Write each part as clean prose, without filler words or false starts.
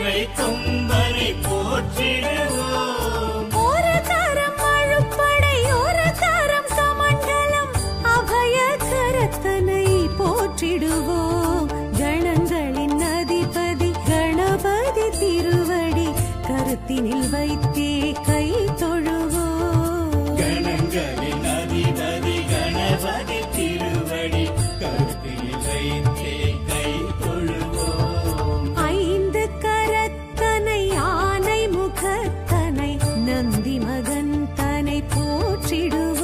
இவை கொம்பனை போற்றிடுவோம். ஒரு தரம் அழுப்படை ஒரு தரம் கமண்டலம் அபய கரத்தனை போற்றிடுவோம். கணங்களின் அதிபதி கணபதி திருவடி கருத்தினில் வைத்தே கை தொழுவோம். கணங்களின் அதிபதி கணபதி திருவடி கருத்தினில் வைத்தே கை தொழுவோம். ஐந்து கரத்தனை யானை முகத்தனை நந்தி மகன் தனை போற்றிடுவோம்.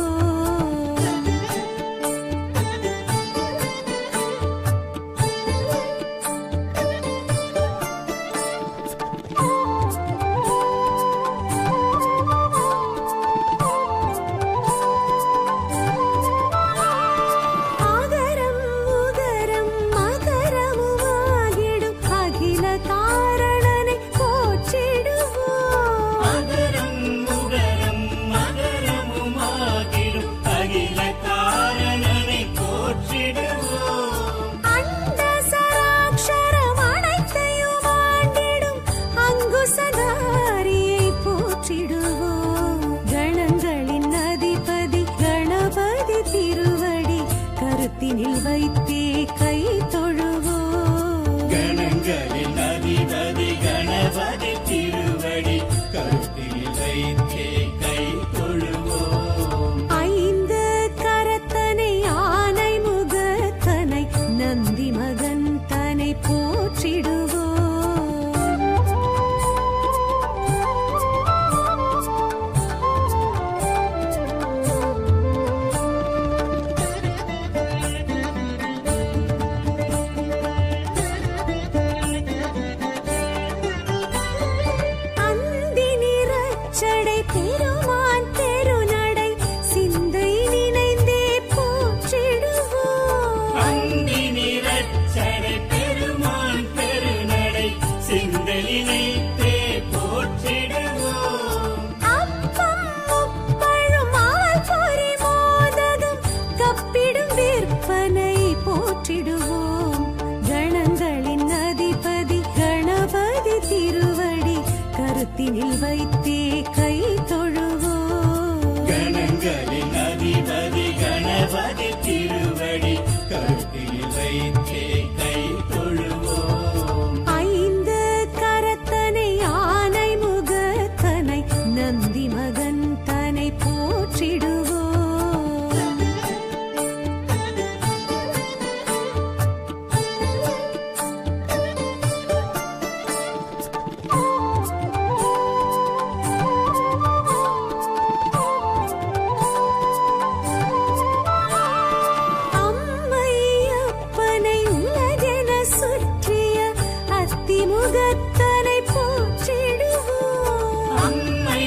ஆகரம் உகரம் மகரமுமாகிடும் அகில காரணனை போற்றிடுவோம். அகரம் உகரம் மகரமுமாகிடும் அகில காரணனை போற்றிடுவோம். அண்ட சராட்சரம் அனைத்தையும் ஆண்டிடும் அங்குசதாரியை போற்றிடுவோம். கணங்களின் அதிபதி கணபதி திருவடி கருத்தினில் வைத்தே கை தொழுவோம். கணங்களின் அதிபதி கணபதி திருவடி கருத்தில் வைத்தே கை தொழுவோம். ஐந்து கரத்தனை யானை முகத்தனை நந்தி மகன் தனை போற்றிடுவோம். அந்தி நிறச்சடை பெருமான் பெருநடை சிந்தை நினைந்தே போற்றிடுவோம். அந்தி நிறச்சடை பெருமான் பெருநடை சிந்தலினைத்தே போற்றிடுவோம். அப்பம் முப்பழும் அவல் பொரி மோதகம் கப்பிடும் விற்பனை போற்றிடுவோம். கணங்களின் அதிபதி கணபதி திருவடி கருத்தினில் வைத்தே கை தொழுவோம். கணங்களின் அதிபதி கணபதி திருவடி கருத்தில் வைத்தே கை தொழுவோம். ஐந்து கரத்தனை யானை முகத்தனை நந்தி மகன் தனை போற்றிடுவோம். அம்மை அப்பனை உலகென சுற்றிய அத்திமுகத்தனை போற்றிடுவோம். அம்மை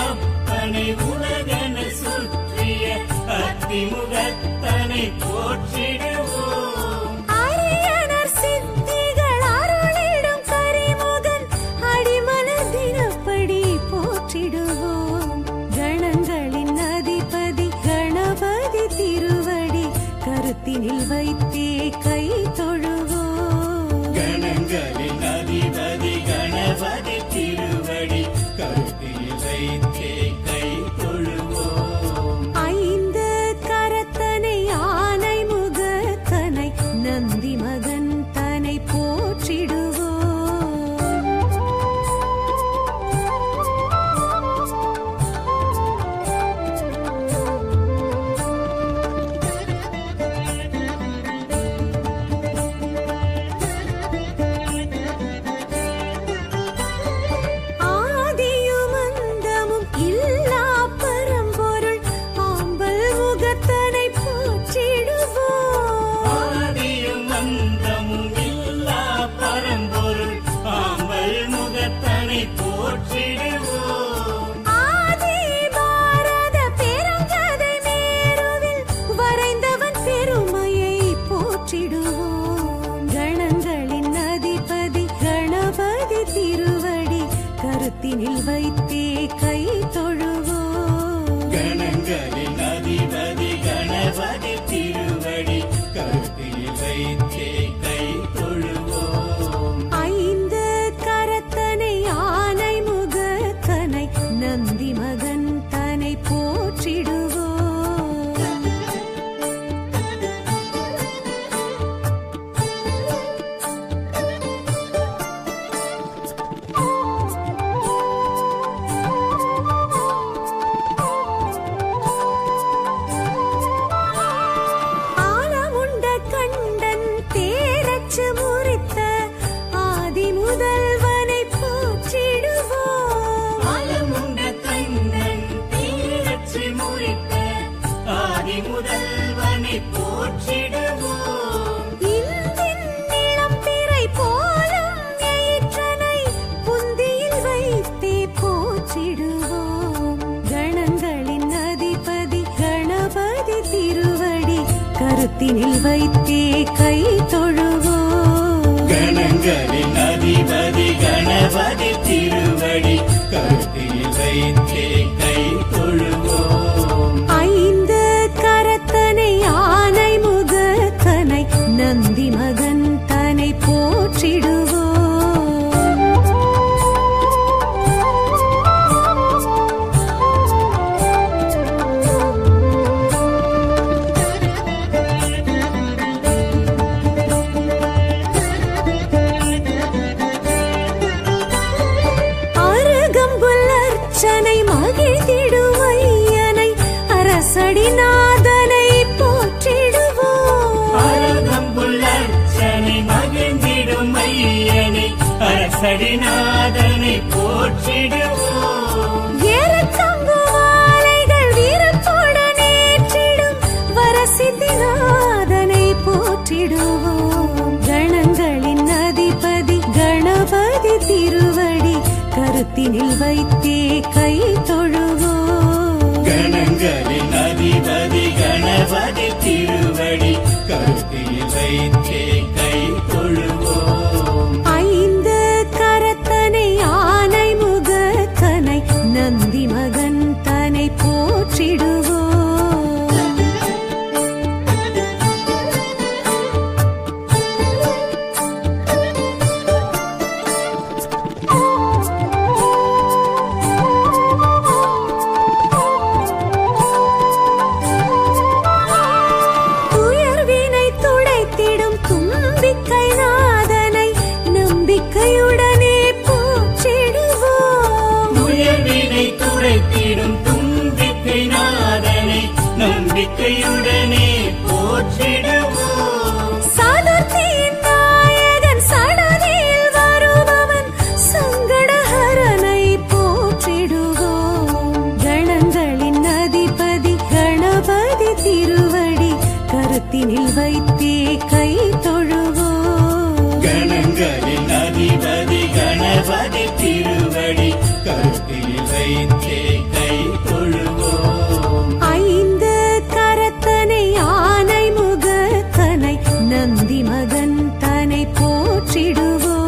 அப்பனை உலகன சுற்றிய அத்திமுகத்தனை போற்றிடுவோம். அரியணர் சித்திகள் அருளிடும் கரிமுகன் அடிமலர் தினப்படி போற்றிடுவோம். கணங்களின் அதிபதி கணபதி திருவடி கருத்தினில் வைத்தே கை தொழுவோம். கணங்களின் அதிபதி கணபதி திருவடி கருத்தில் வைத்தே கை தொழுவோம். ஐந்து கரத்தனை யானை முகத்தனை நந்தி மகன் தனை போற்றிடுவோம். ஆதியும் அந்தமும் இல்லா பரம்பொருள் ஆம்பல் முகத்தனை போற்றிடுவோம். ஆதியும் அந்தமும் இல்லா பரம்பொருள் ஆம்பல் முகத்தனை போற்றிடுவோம். ஆதி பாரத பெருங்கதை மேருவில் வரைந்தவன் பெருமையை போற்றிடுவோம். கணங்களின் அதிபதி கணபதி திருவடி கருத்தினில் வைத்தே கை தொழுவோம். கணங்களின் அதிபதி கணபதி திருவடி கருத்தில் வைத்தே கை தொழுவோம். ஐந்து கரத்தனை கருத்தினில் வைத்தே கை தொழுவோம். கணங்களின் அதிபதி கணபதி திருவடி கருத்தில் வைத்தே கை தொழுவோம். ஐந்து கரத்தனை ஆனை முகத்தனை நந்தி மகன் தனை போற்றிடுவோம். அருகம்புல்லர்ச்சனை மகிழ்ந்திடும் ஐயனை அரசடிநாதனை போற்றிடுவோம். அருகம்புல்லர்ச்சனை மகிழ்ந்திடும் ஐயனை அரசடிநாதனை போற்றிடுவோம். ஏறத்தங்கு மாலைகள் வீரத்துடன் ஏற்றிடும் வரசித்திநாதனை போற்றிடுவோம். கணங்களின் அதிபதி கணபதி திருவடி கருத்தினில் வைத்தே கை தொழுவோம். கணங்களின் அதிபதி கணபதி திருவடி கருத்தில் வைத்தே கை தொழுவோம். ஐந்து கரத்தனை ஆனை முகத்தனை நந்தி மகன் தனை போற்றிடுவோம். துயர்வினை துடைத்திடும் தும்பிக்கை நாதனை நம்பிக்கையுடனே போற்றிடுவோம். உயர்வினை துடைத்திடும் தும்பிக்கை நாதனை நம்பிக்கையுடனே போற்றிடுவோம். சதுர்த்தியின் நாயகன் சடதியில் வருபவன் சங்கடஹரனை போற்றிடுவோம். கணங்களின் அதிபதி கணபதி திருவடி கருத்தினில் வைத்தே கை தொழுவோம். கணங்களின் அதிபதி கணபதி திருவடி கருத்தில் வைத்தே கை தொழுவோம். ஐந்து கரத்தனை ஆனை முகத்தனை நந்தி மகன் தனை போற்றிடுவோம்.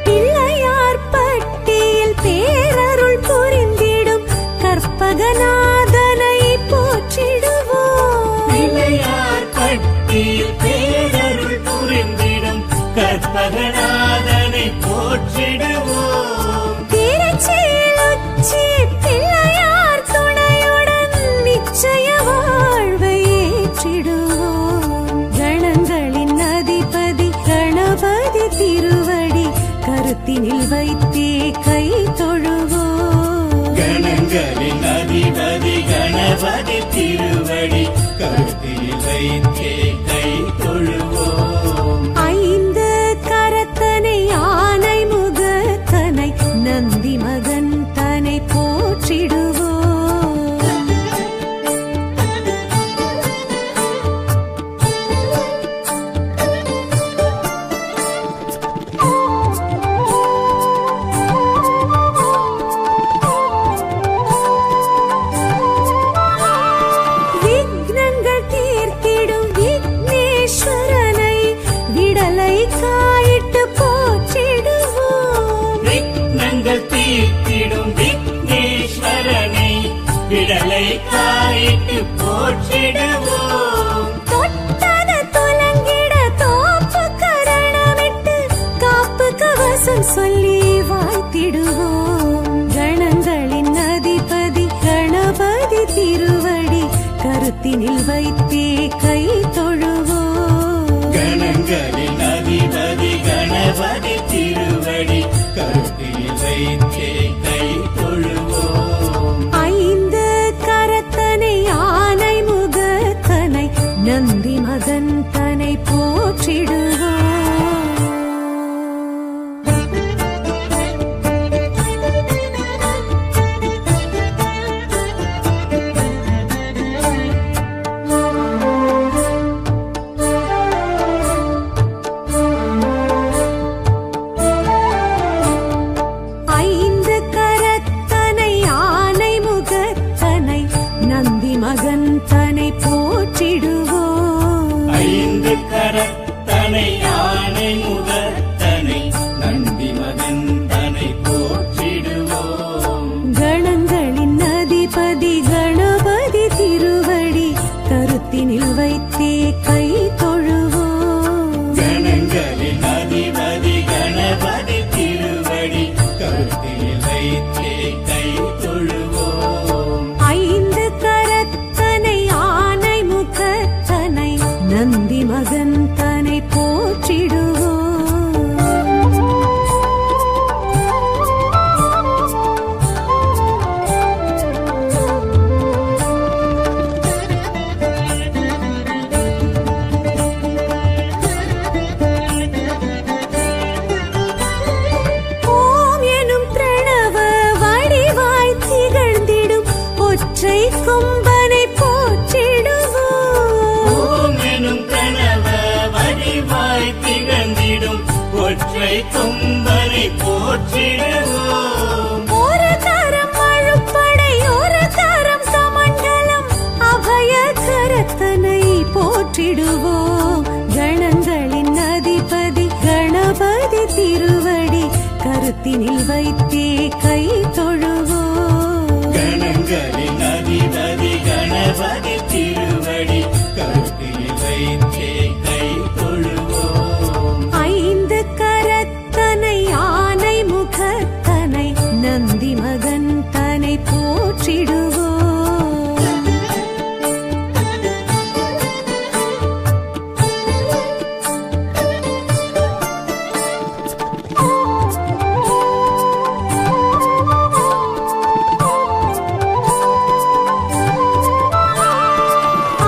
பிள்ளையார் பட்டியில் பேரருள் புரிந்திடும் கற்பகநாதனை போற்றிடுவோம். பிள்ளையார் பட்டியில் பேரருள் புரிந்திடும் கற்பகநாதனை போற்றிடுவோம். திருச்சியில் உச்சி பிள்ளையார் துணையுடன் நிச்சய வாழ்வை ஏற்றிடுவோம். கணங்களின் அதிபதி கணபதி திருவடி கருத்தினில் வைத்தே கை தொழுவோம். கணங்களின் அதிபதி கணபதி திருவடி கருத்தில் வைத்தே கை தொழுவோம். ஐந்து கரத்தனை ஆனை முகத்தனை நந்தி மகன் தனை போற்றிடுவோம். விக்னங்கள் தீர்த்திடும் விக்னேஸ்வரனை விடலை காயிட்டு போற்றிடுவோம். விக்னங்கள் தீர்த்திடும் விக்னேஸ்வரனை விடலை காயிட்டு போற்றிடுவோம். தொட்டத துலங்கிட தோப்பு கரணமிட்டு காப்பு கவசம் சொல்லி வாழ்த்திடுவோம். கணங்களின் அதிபதி கணபதி திருவடி கருத்தினில் வைத்தே கை தொழுவோம். கணங்களின் அதிபதி கணபதி திருவடி கருத்தில் வைத்தே கை தொழுவோம். ஐந்து கரத்தனை ஆனை முகத்தனை நந்தி மகன் தனை போற்றிடுவோம். போற்றிடுவோம். ஒரு கரம் அழுப்படை ஒரு கரம் கமண்டலம் அபய கரத்தனை போற்றிடுவோம். கணங்களின் அதிபதி கணபதி திருவடி கருத்தினில் வைத்தே கை தொழுவோம். கணங்களின் அதிபதி கணபதி திருவடி கருத்தில் வைத்தே கை தொழுவோம். ஐந்து கரத்தனை ஆனை முகத்தனை நந்தி மகன் தனை போற்றிடுவோம்.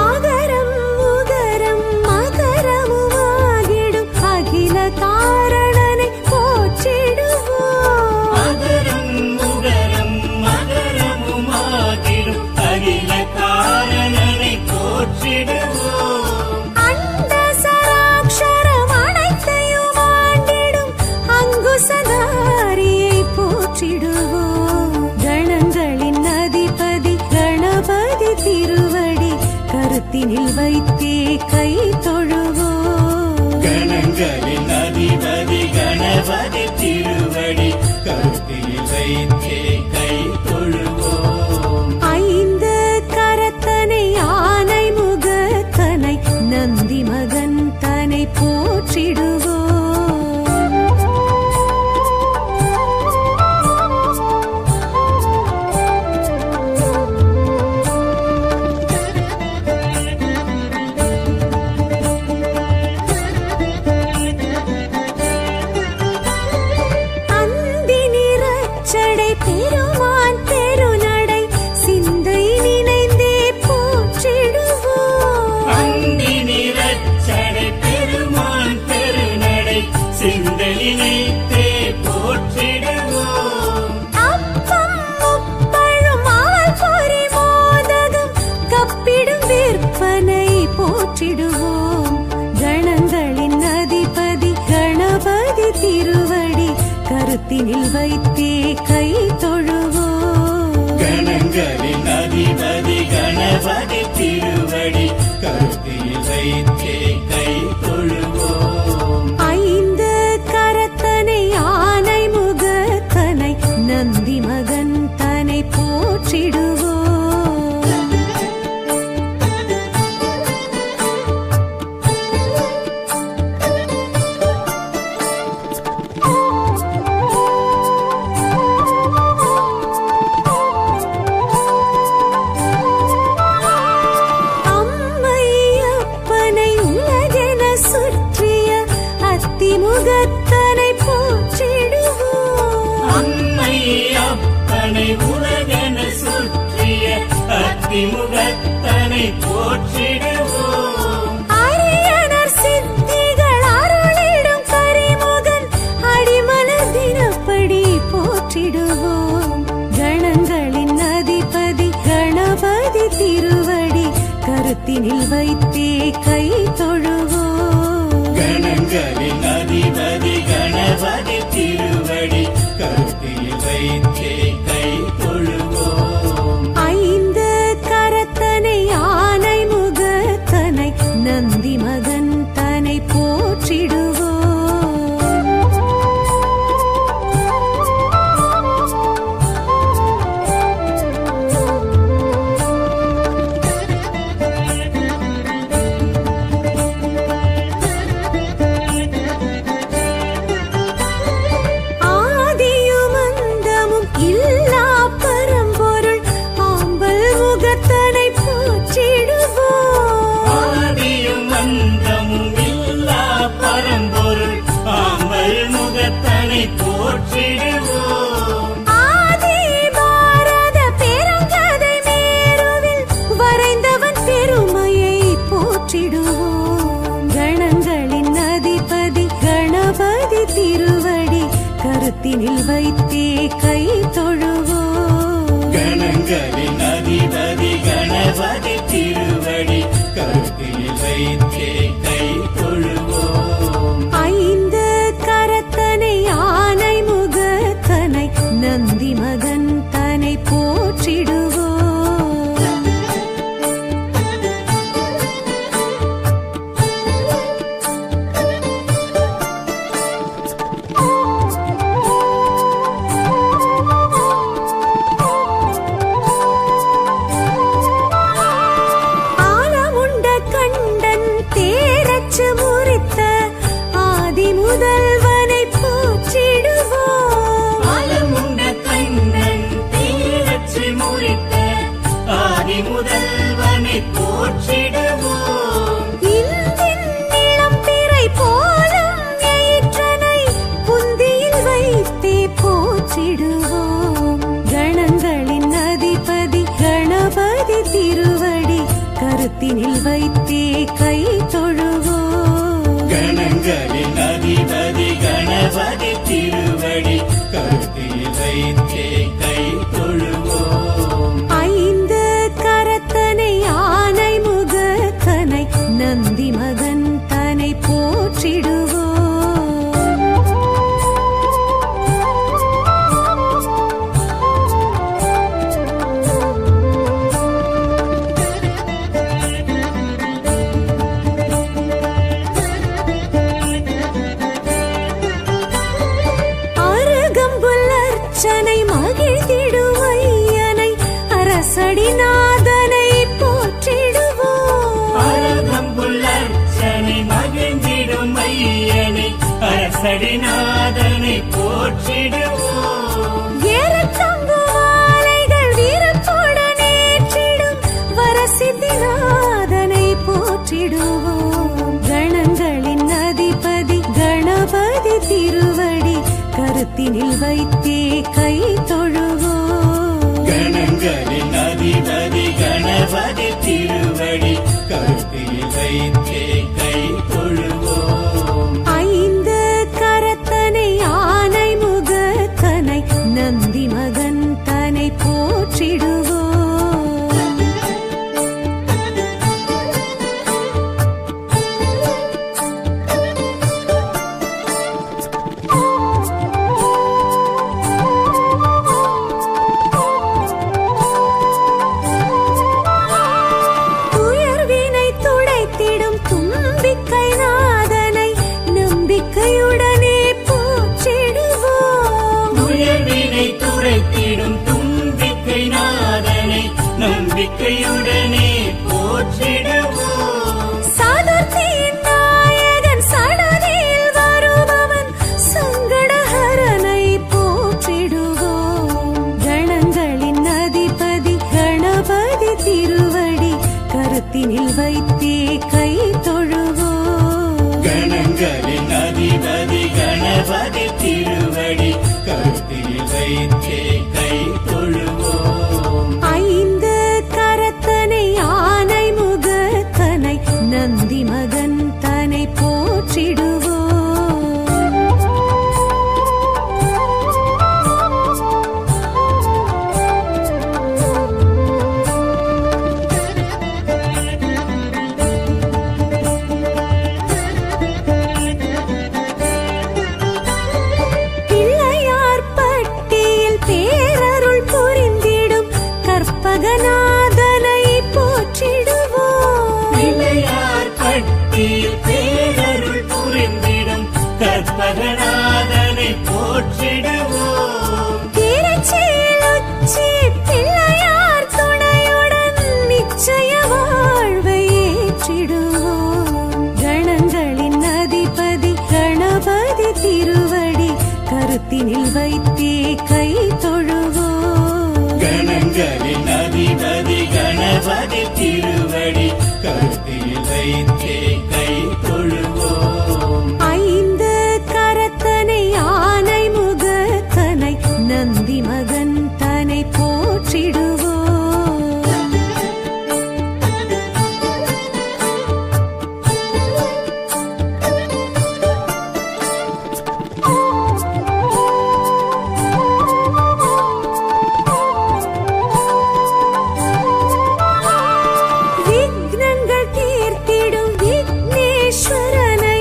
ஆகரம் உகரம் மகரமுமாகிடும் அகில காரணனை போற்றிடுவோம். அகரம் உகரம் மகரமுமாகிடும் அகில காரணனை போற்றிடுவோம். அண்ட சராக்ஷரம் அனைத்தையும் ஆண்டிடும் அங்குசதாரியை போற்றிடுவோம். கணங்களின் அதிபதி கணபதி திருவடி கருத்தினில் வைத்தே கை தொழுவோம். கணங்களின் அதிபதி கணபதி திருவடி கருத்தில் வைத்தே கை தொழுவோம். ஐந்து கரத்தனை ஆனை முகத்தனை நந்தி மகன் தனை போற்றிடுவோம். அந்தி நிறச்சடை பெருமான் பெருநடை சிந்தை நினைந்தே போற்றிடுவோம். அந்தி நிறச்சடை பெருமான் பெருநடை சிந்தலினைத்தே போற்றிடுவோம். அப்பம் முப்பழும் ஆள் பொறி மோதகம் கப்பிடும் விற்பனை போற்றிடுவோம். கணங்களின் அதிபதி கணபதி திருவடி கருத்தினில் வைத்தே கை தொழுவோம். கணங்களின் அதிபதி கணபதி திருவடி கருத்தில் வைத்தே கை தொழுவோம். ஐந்து கரத்தனை ஆனை முகத்தனை நந்தி மகன் தனை போற்றிடுவோம். அம்மையப்பனை உலகென சுற்றிய அத்திமுகத்தனை போற்றிடுவோம். அம்மை அப்பனை உலகென சுற்றிய அத்திமுகத்தனை போற்றிடுவோம். அரியனர் சித்திகள் அருளிடும் கரிமுகன் அடிமலர் தினப்படி போற்றிடுவோம். கணங்களின் அதிபதி கணபதி திருவடி கருத்தினில் வைத்தே கை தொழுவோம். கணங்களின் அதிபதி கணபதி திருவடி கருத்தில் வைத்தே கை தொழுவோம். ஐந்து கரத்தனை ஆனை முகத்தனை நந்தி மகன் தனை போற்றிடுவோம். ஆதியும் அந்தமும் இல்லா பரம்பொருள் ஆம்பல் முகத்தனை போற்றிடுவோம். ஆதியும் அந்தமும் இல்லா பரம்பொருள் ஆம்பல் முகத்தனை போற்றிடுவோம். ஆதி பாரத பெருங்கதை மேருவில் வரைந்தவன் பெருமையை போற்றிடுவோம். கணங்களின் அதிபதி கணபதி திருவடி கருத்தினில் வைத்தே கை தொழுவோம். கணங்களின் அதிபதி கணபதி திருவடி கருத்தில் வைத்தே கை தொழுவோம். ஐந்து கரத்தனை ஆனை முக வைத்தே போற்றிடுவோம். கணங்களின் அதிபதி கணபதி திருவடி கருத்தினில் வைத்தே கை தொழுவோம். கணங்களின் அதிபதி கணபதி திருவடி கருத்தில் வைத்தே கை தொழுவோம். ஐந்து கரத்தனை ஆனை முகத்தனை நந்தி மகன் தனை போற்றிடுவோம். அருகம்புல்லர்ச்சனை மகிழ்ந்திடும் ஐயனை அரசடிநாதனை போற்றிடுவோம். அருகம்புல்லர்ச்சனை மகிழ்ந்திடும் ஐயனை அரசடிநாதனை போற்றிடுவோம். ஏறத்தங்கு மாலைகள் வீரத்துடன் ஏற்றிடும் வரசித்திநாதனை போற்றிடுவோம். கணங்களின் அதிபதி கணபதி திருவடி கருத்தினில் வைத்தே கை தொழுவோம். கணங்களின் அதிபதி கணபதி திருவடி கருத்தில் வைத்தே கை தொழுவோம். ஐந்து கரத்தனை ஆனை முகத்தனை நந்தி மகன் தனை போற்றிடுவோம். துயர்வினை துடைத்திடும் தும்பிக்கை நாதனை நம்பிக்கையுடனே போற்றிடுவோம். உயர்வினை துரைத்திடும் தும்பிக்கை நாதனை நம்பிக்கையுடனே போற்றிடுவோம். சதுர்த்தியின் நாயகன் சடதியில் வருபவன் சங்கடஹரனை போற்றிடுவோம். கணங்களின் அதிபதி கணபதி திருவடி கருத்தினில் வைத்தே கை தொழுவோம். கணங்களின் அதிபதி கணபதி திருவடி கருத்தில் வைத்தே கை தொழுவோம். ஐந்து கரத்தனை ஆனை முகத்தனை நந்தி மகன் தனை போற்றிடுவோம். பிள்ளையார் பட்டியில் பேரருள் புரிந்திடும் கற்பகநாதனை போற்றிடுவோம். பிள்ளையார் பட்டியில் பேரருள் புரிந்திடும் கற்பகநாதனை போற்றிடுவோம். திருச்சியில் உச்சி பிள்ளையார் துணையுடன் நிச்சய வாழ்வை ஏற்றிடுவோம். கணங்களின் அதிபதி கணபதி திருவடி கருத்தினில் வைத்தே கை தொழுவோம். கணங்களின் அதிபதி கணபதி திருவடி கருத்தில் வைத்தே கை தொழுவோம். ஐந்து கரத்தனை ஆனை முகத்தனை நந்தி மகன் தனை போற்றிடுவோம். விக்னங்கள் தீர்த்திடும் விக்னேஸ்வரனை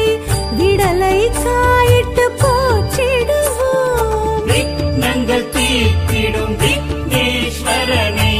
விடலை காயிட்டு போற்றிடுவோம். விக்னங்கள் தீர்த்திடும் விக்னேஸ்வரனை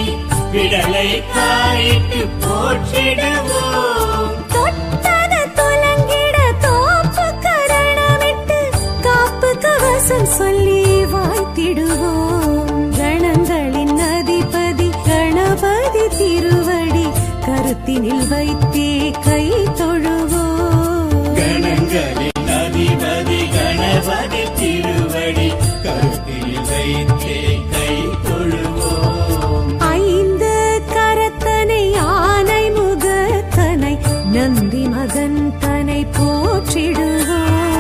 விடலை காயிட்டு போற்றிடுவோம். தொட்டத துலங்கிட தோப்பு கரணமிட்டு காப்பு கவசம் சொல்லி வாழ்த்திடுவோம். கணங்களின் அதிபதி கணபதி திருவடி கருத்தினில் வைத்தே கை தொழுவோம். கணங்களின் அதிபதி கணபதி திருவடி கருத்தில் வைத்தே கை தொழுவோம். ஐந்து கரத்தனை ஆனை முகத்தனை நந்தி மகன் தனை போற்றிடுவோம்.